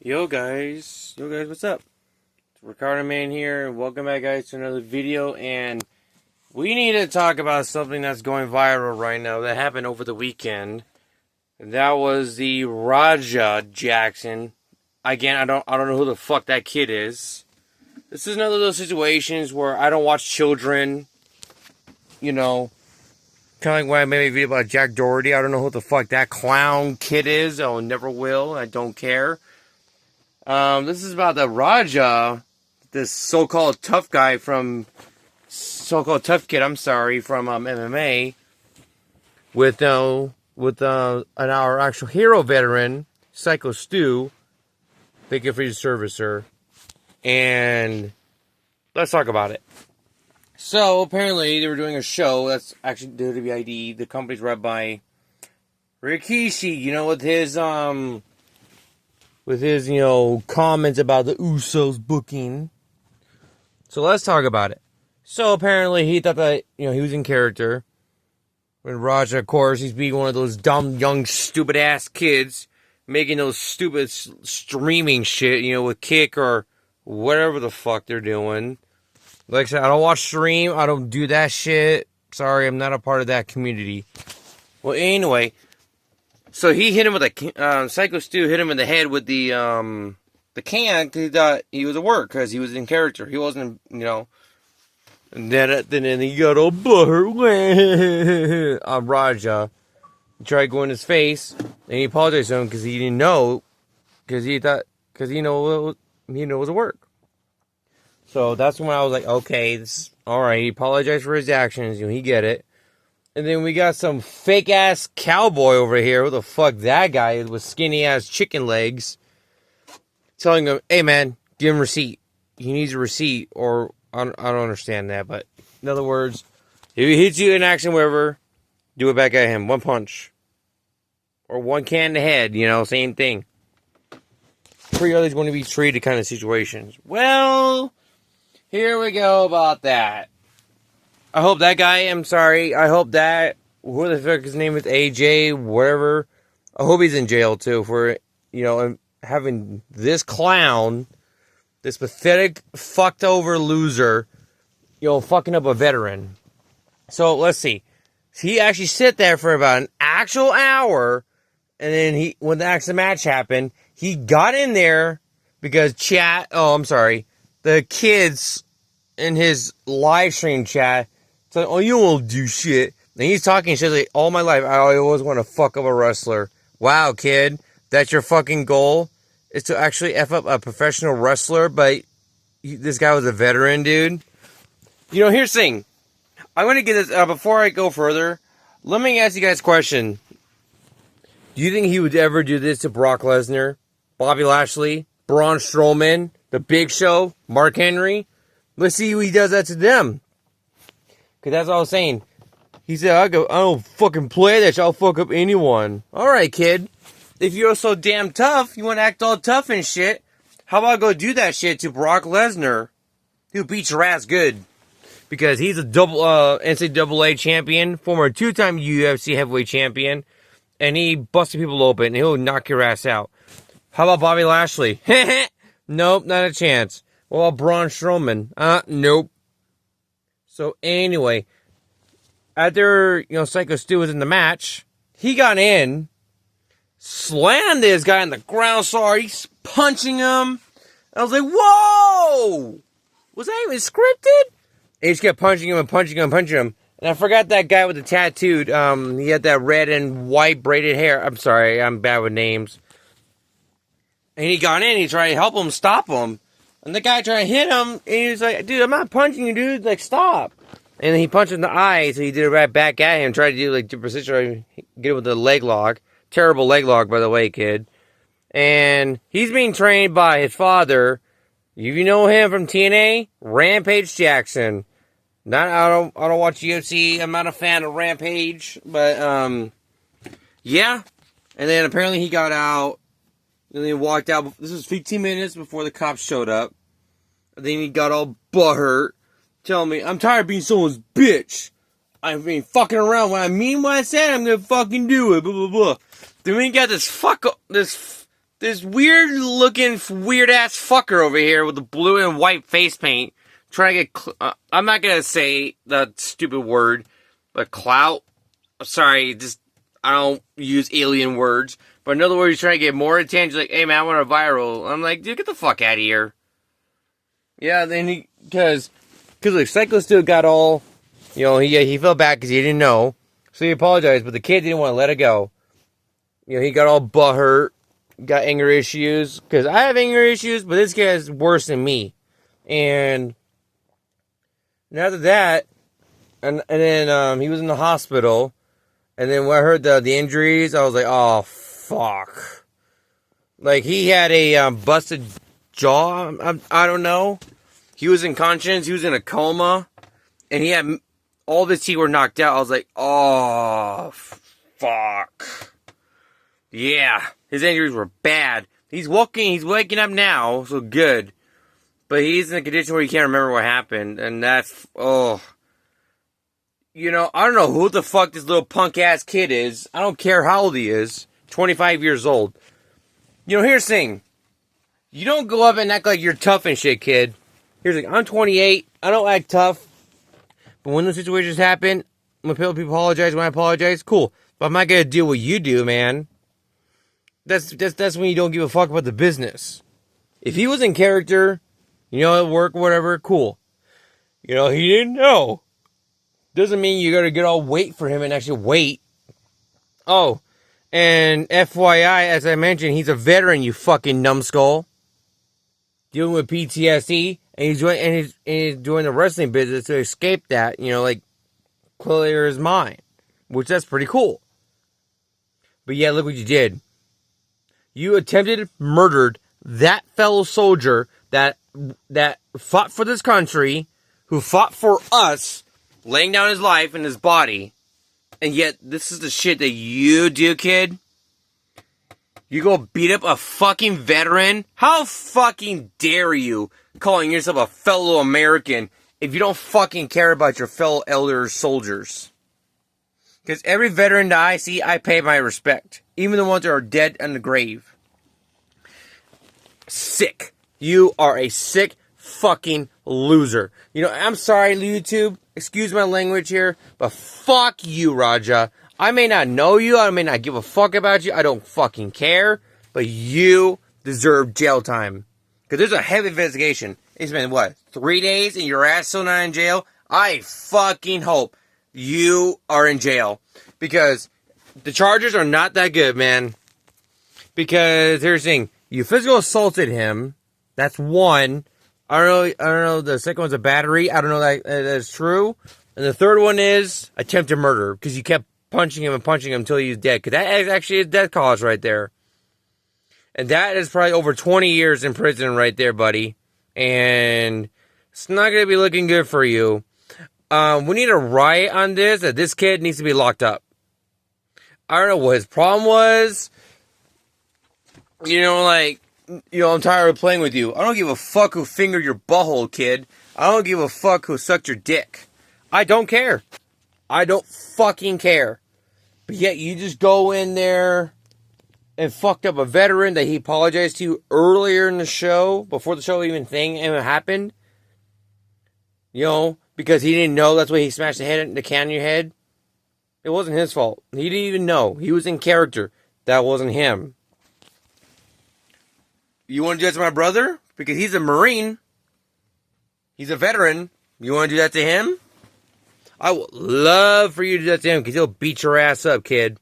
Yo guys, what's up? It's Ricardo Man here, and welcome back, guys, to another video. And we need to talk about something that's going viral right now that happened over the weekend. That was the Raja Jackson. Again, I don't know who the fuck that kid is. This is another of those situations where I don't watch children. You know, kind of like when I made a video about Jack Doherty. I don't know who the fuck that clown kid is. I never will. I don't care. This is about the Raja, this so-called tough guy from, so-called tough kid, I'm sorry, from MMA, with our actual hero veteran, Psycho Stu. Thank you for your service, sir. And let's talk about it. So, apparently, they were doing a show, that's actually WWID, the company's run by Rikishi, you know, with his, comments about the Usos booking. So let's talk about it. So apparently he thought that, he was in character. When Raja, of course, he's being one of those dumb, young, stupid-ass kids, making those stupid streaming shit, with Kick or whatever the fuck they're doing. Like I said, I don't watch stream. I don't do that shit. Sorry, I'm not a part of that community. Well, anyway, so he hit him with a Psycho Stu hit him in the head with the can because he thought he was at work because he was in character. He wasn't, And then he got all butthurt on Raja. He tried going in his face and he apologized to him because he didn't know he knew it was at work. So that's when I was like, okay, this is all right. He apologized for his actions. He get it. And then we got some fake-ass cowboy over here. Who the fuck that guy is with skinny-ass chicken legs. Telling him, hey, man, give him a receipt. He needs a receipt. Or, I don't understand that. But, in other words, if he hits you in action, wherever, do it back at him. One punch. Or one can in the head, same thing. Pretty others going to be treated kind of situations. Well, here we go about that. I hope that guy, I'm sorry, I hope that, who the fuck his name is, AJ, whatever, I hope he's in jail too for, having this clown, this pathetic, fucked over loser, fucking up a veteran. So, let's see. He actually sit there for about an actual hour, and then when the actual match happened, he got in there because the kids in his live stream chat, it's like, oh, you won't do shit. And he's talking shit like, all my life, I always want to fuck up a wrestler. Wow, kid, that's your fucking goal? Is to actually F up a professional wrestler, but this guy was a veteran, dude? Here's the thing. I'm going to get this, before I go further, let me ask you guys a question. Do you think he would ever do this to Brock Lesnar, Bobby Lashley, Braun Strowman, The Big Show, Mark Henry? Let's see who he does that to them. Because that's all I was saying. He said, I don't fucking play that shit. I'll fuck up anyone. Alright, kid. If you're so damn tough, you want to act all tough and shit, how about go do that shit to Brock Lesnar? He'll beat your ass good. Because he's a double NCAA champion, former two-time UFC heavyweight champion, and he busted people open, and he'll knock your ass out. How about Bobby Lashley? Nope, not a chance. What about Braun Strowman? Nope. So anyway, after, Psycho Stu was in the match, he got in, slammed this guy on the ground, he's punching him. I was like, whoa! Was that even scripted? And he just kept punching him and punching him and punching him. And I forgot that guy with the tattooed, he had that red and white braided hair. I'm sorry, I'm bad with names. And he got in, he tried to help him, stop him. And the guy tried to hit him, and he was like, dude, I'm not punching you, dude. Like, stop. And then he punched him in the eye, so he did it right back at him. Tried to do, like, get it with the leg lock. Terrible leg lock, by the way, kid. And he's being trained by his father. You know him from TNA? Rampage Jackson. I don't watch UFC. I'm not a fan of Rampage. But, yeah. And then apparently he got out. And then he walked out. This was 15 minutes before the cops showed up. And then he got all butthurt, telling me, I'm tired of being someone's bitch. I mean, fucking around. When I mean what I said, I'm gonna fucking do it. Blah, blah, blah. Then we got this this weird looking, weird ass fucker over here with the blue and white face paint trying to get, I'm not going to say that stupid word, but clout. Sorry, just, I don't use alien words. But in other words, he's trying to get more attention. Like, hey man, I want a viral. I'm like, dude, get the fuck out of here. Yeah, then because like, Psycho still got all, he felt bad because he didn't know. So he apologized, but the kid didn't want to let it go. He got all butthurt, got anger issues. Because I have anger issues, but this guy's worse than me. And after that, and then he was in the hospital. And then when I heard the injuries, I was like, oh, fuck. Like, he had a busted jaw. I don't know. He was unconscious. He was in a coma. And he had all of his teeth were knocked out. I was like, oh, fuck. Yeah. His injuries were bad. He's waking up now, so good. But he's in a condition where he can't remember what happened. And that's, oh. I don't know who the fuck this little punk-ass kid is. I don't care how old he is. 25 years old. Here's the thing. You don't go up and act like you're tough and shit, kid. Here's the thing. I'm 28. I don't act tough. But when those situations happen, when people apologize, when I apologize, cool. But I'm not going to do what you do, man. That's when you don't give a fuck about the business. If he was in character, at work, whatever, cool. He didn't know. Doesn't mean you gotta get all wait for him and actually wait. Oh, and FYI, as I mentioned, he's a veteran, you fucking numbskull. Dealing with PTSD, and he's doing the wrestling business to escape that, clear his mind. Which, that's pretty cool. But yeah, look what you did. You murdered that fellow soldier that fought for this country, who fought for us, laying down his life and his body, and yet this is the shit that you do, kid? You go beat up a fucking veteran? How fucking dare you calling yourself a fellow American if you don't fucking care about your fellow elder soldiers? Because every veteran that I see, I pay my respect. Even the ones that are dead in the grave. Sick. You are a sick fucking loser. I'm sorry, YouTube. Excuse my language here, but fuck you, Raja. I may not know you, I may not give a fuck about you, I don't fucking care, but you deserve jail time. Because there's a heavy investigation. It's been, 3 days and your ass still not in jail? I fucking hope you are in jail. Because the charges are not that good, man. Because here's the thing, you physical assaulted him, that's one. I don't know. The second one's a battery. I don't know that that's true. And the third one is attempted murder because you kept punching him until he's dead. Because that is actually a death cause right there. And that is probably over 20 years in prison right there, buddy. And it's not going to be looking good for you. We need a riot on this. That this kid needs to be locked up. I don't know what his problem was. I'm tired of playing with you. I don't give a fuck who fingered your butthole, kid. I don't give a fuck who sucked your dick. I don't care. I don't fucking care. But yet you just go in there and fucked up a veteran that he apologized to earlier in the show, before the show even happened. Because he didn't know that's why he smashed the can in your head. It wasn't his fault. He didn't even know. He was in character. That wasn't him. You want to do that to my brother? Because he's a Marine. He's a veteran. You want to do that to him? I would love for you to do that to him because he'll beat your ass up, kid.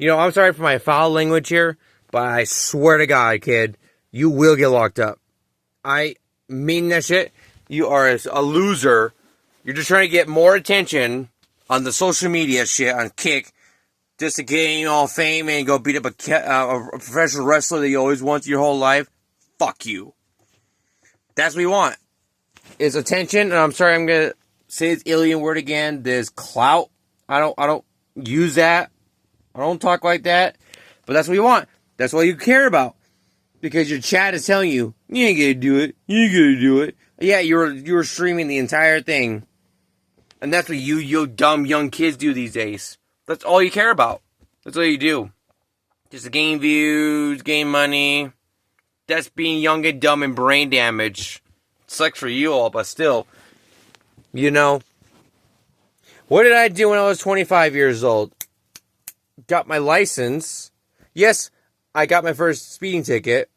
I'm sorry for my foul language here, but I swear to God, kid, you will get locked up. I mean that shit. You are a loser. You're just trying to get more attention on the social media shit, on Kick, just to gain all fame and go beat up a professional wrestler that you always wanted your whole life. Fuck you. That's what we want. Is attention, and I'm sorry I'm gonna say this alien word again. There's clout. I don't use that. I don't talk like that. But that's what you want. That's what you care about. Because your chat is telling you, you ain't gonna do it. You ain't gonna do it. Yeah, you were streaming the entire thing. And that's what you dumb young kids do these days. That's all you care about. That's all you do. just to gain views, gain money. That's being young and dumb and brain damaged. Sucks for you all, but still. You know. What did I do when I was 25 years old? Got my license. Yes, I got my first speeding ticket.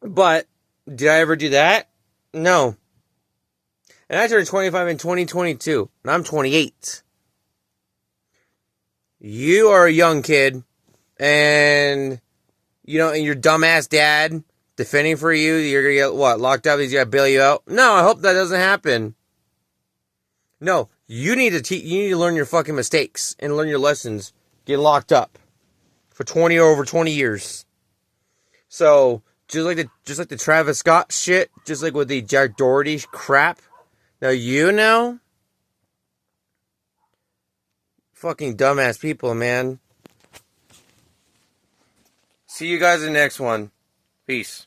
But, did I ever do that? No. And I turned 25 in 2022. And I'm 28. You are a young kid. And, you know, and your dumbass dad defending for you. You're going to get, what, locked up? He's going to bail you out? No, I hope that doesn't happen. No, you need to learn your fucking mistakes and learn your lessons. Get locked up for over 20 years. So, just like the Travis Scott shit, just like with the Jack Doherty crap. Now you know, fucking dumbass people, man. See you guys in the next one. Peace.